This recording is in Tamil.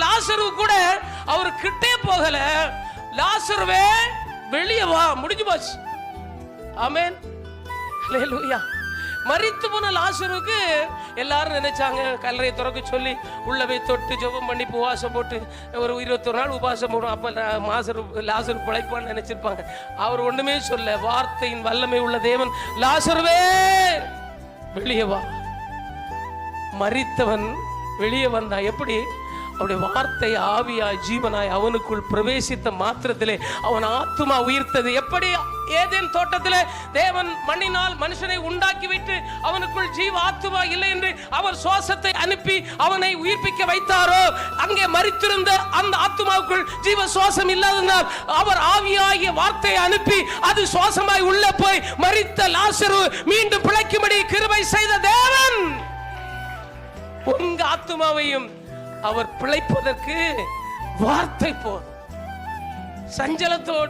லாசரு கூட அவர் கிட்டே போகல. லாசருவே வெளியே வா, முடிஞ்சு போச்சு. ஆமென், ஹல்லேலூயா. மரித்து போன லாசருக்கு எல்லாரும் நினைச்சாங்க கல்லறையை திறக்க சொல்லி உள்ள போய் தொட்டு ஜெபம் பண்ணி உபவாசம் போட்டு ஒரு 21 நாள் உபவாசம் போடும். அப்ப லாசரு பிழைப்பான்னு நினைச்சிருப்பாங்க. அவர் ஒண்ணுமே சொல்ல, வார்த்தையின் வல்லமை உள்ள தேவன், லாசருவே வெளியே வா. மரித்தவன் வெளியே வந்தான். எப்படி? அவருடைய வார்த்தை ஆவியாய் ஜீவனாய் அவனுக்குள் பிரவேசித்த மாத்திரத்திலே அவன் ஆத்துமா உயிர்த்தது. எப்படி? ஏதேன் தோட்டத்திலே தேவன் மண்ணினால் மனுஷனை உண்டாக்கி விட்டு அவனுக்குள் ஜீவ ஆத்துமா இல்லை என்று அவர் சுவாசத்தை அனுப்பி அவனை உயிர்ப்பிக்க வைத்தாரோ, அங்கே மரித்திருந்த அந்த ஆத்துமாவுக்குள் ஜீவ சுவாசம் இல்லாததால் அவர் ஆவியாகிய வார்த்தையை அனுப்பி அது சுவாசமாய் உள்ள போய் மரித்த லாசரு மீண்டும் பிழைக்கும்படி கிருபை செய்த தேவன் உங்க ஆத்துமாவையும் அவர் பிழைப்பதற்கு வார்த்தை போதும். சஞ்சலத்தோடு